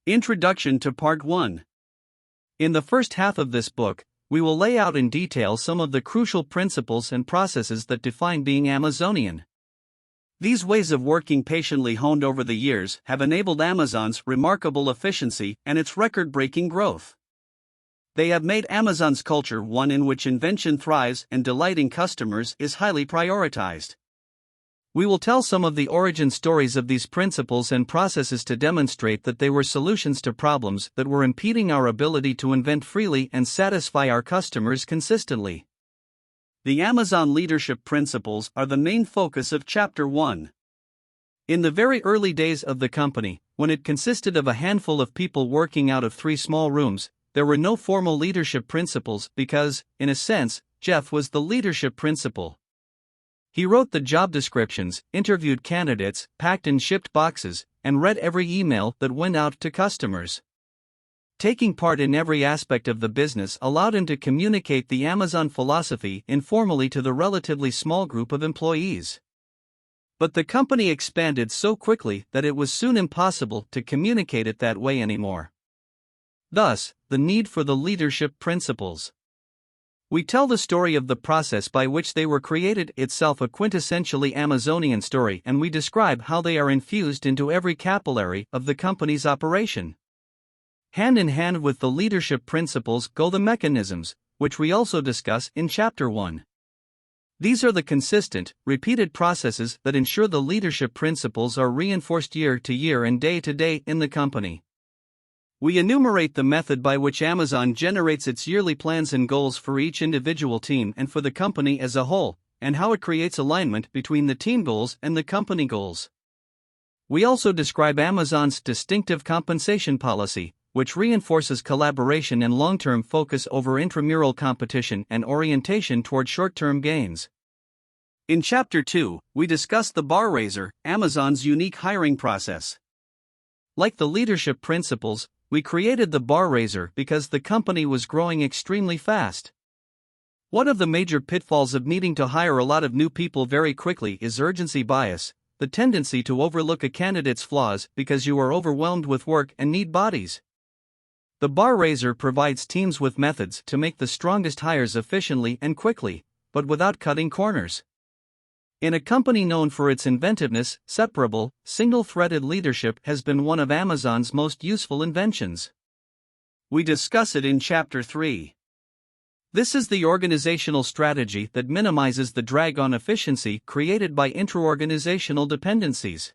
Introduction to Part 1. In the first half of this book, we will lay out in detail some of the crucial principles and processes that define being Amazonian. These ways of working, patiently honed over the years, have enabled Amazon's remarkable efficiency and its record-breaking growth. They have made Amazon's culture one in which invention thrives and delighting customers is highly prioritized. We will tell some of the origin stories of these principles and processes to demonstrate that they were solutions to problems that were impeding our ability to invent freely and satisfy our customers consistently. The Amazon leadership principles are the main focus of Chapter 1. In the very early days of the company, when it consisted of a handful of people working out of 3 small rooms, there were no formal leadership principles because, in a sense, Jeff was the leadership principle. He wrote the job descriptions, interviewed candidates, packed and shipped boxes, and read every email that went out to customers. Taking part in every aspect of the business allowed him to communicate the Amazon philosophy informally to the relatively small group of employees. But the company expanded so quickly that it was soon impossible to communicate it that way anymore. Thus, the need for the leadership principles. We tell the story of the process by which they were created, itself a quintessentially Amazonian story, and we describe how they are infused into every capillary of the company's operation. Hand in hand with the leadership principles go the mechanisms, which we also discuss in Chapter 1. These are the consistent, repeated processes that ensure the leadership principles are reinforced year to year and day to day in the company. We enumerate the method by which Amazon generates its yearly plans and goals for each individual team and for the company as a whole, and how it creates alignment between the team goals and the company goals. We also describe Amazon's distinctive compensation policy, which reinforces collaboration and long-term focus over intramural competition and orientation toward short-term gains. In Chapter 2, we discuss the bar raiser, Amazon's unique hiring process. Like the leadership principles, we created the bar raiser because the company was growing extremely fast. One of the major pitfalls of needing to hire a lot of new people very quickly is urgency bias, the tendency to overlook a candidate's flaws because you are overwhelmed with work and need bodies. The bar raiser provides teams with methods to make the strongest hires efficiently and quickly, but without cutting corners. In a company known for its inventiveness, separable, single-threaded leadership has been one of Amazon's most useful inventions. We discuss it in Chapter 3. This is the organizational strategy that minimizes the drag on efficiency created by intra-organizational dependencies.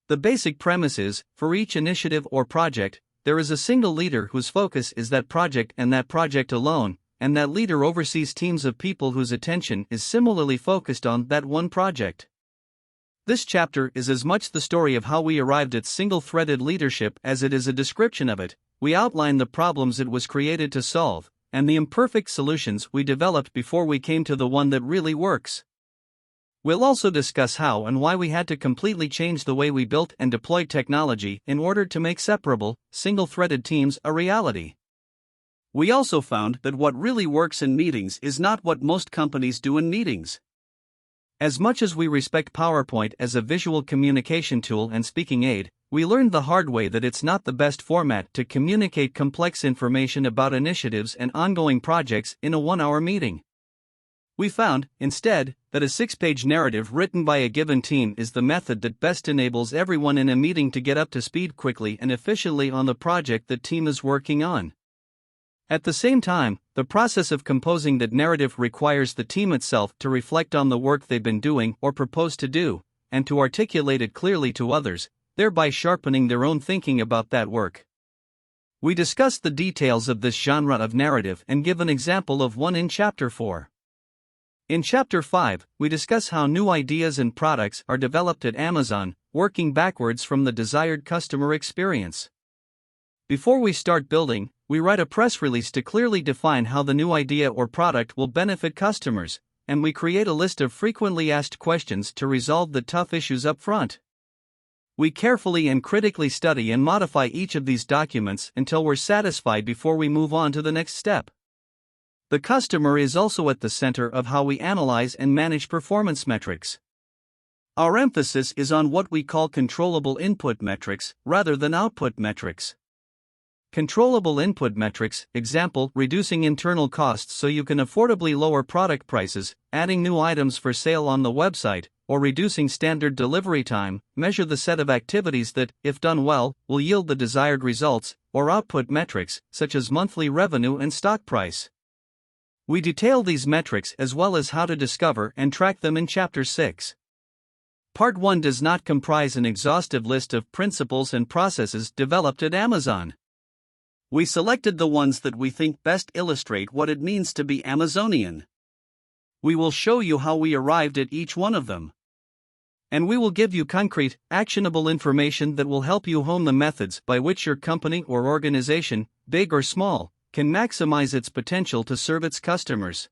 The basic premise is, for each initiative or project, there is a single leader whose focus is that project and that project alone, and that leader oversees teams of people whose attention is similarly focused on that one project. This chapter is as much the story of how we arrived at single-threaded leadership as it is a description of it. We outline the problems it was created to solve, and the imperfect solutions we developed before we came to the one that really works. We'll also discuss how and why we had to completely change the way we built and deployed technology in order to make separable, single-threaded teams a reality. We also found that what really works in meetings is not what most companies do in meetings. As much as we respect PowerPoint as a visual communication tool and speaking aid, we learned the hard way that it's not the best format to communicate complex information about initiatives and ongoing projects in a 1-hour meeting. We found, instead, that a 6-page narrative written by a given team is the method that best enables everyone in a meeting to get up to speed quickly and efficiently on the project the team is working on. At the same time, the process of composing that narrative requires the team itself to reflect on the work they've been doing or propose to do, and to articulate it clearly to others, thereby sharpening their own thinking about that work. We discuss the details of this genre of narrative and give an example of one in Chapter 4. In Chapter 5, we discuss how new ideas and products are developed at Amazon, working backwards from the desired customer experience. Before we start building, we write a press release to clearly define how the new idea or product will benefit customers, and we create a list of frequently asked questions to resolve the tough issues up front. We carefully and critically study and modify each of these documents until we're satisfied before we move on to the next step. The customer is also at the center of how we analyze and manage performance metrics. Our emphasis is on what we call controllable input metrics rather than output metrics. Controllable input metrics, example, reducing internal costs so you can affordably lower product prices, adding new items for sale on the website, or reducing standard delivery time, measure the set of activities that, if done well, will yield the desired results, or output metrics, such as monthly revenue and stock price. We detail these metrics as well as how to discover and track them in Chapter 6. Part 1 does not comprise an exhaustive list of principles and processes developed at Amazon. We selected the ones that we think best illustrate what it means to be Amazonian. We will show you how we arrived at each one of them. And we will give you concrete, actionable information that will help you hone the methods by which your company or organization, big or small, can maximize its potential to serve its customers.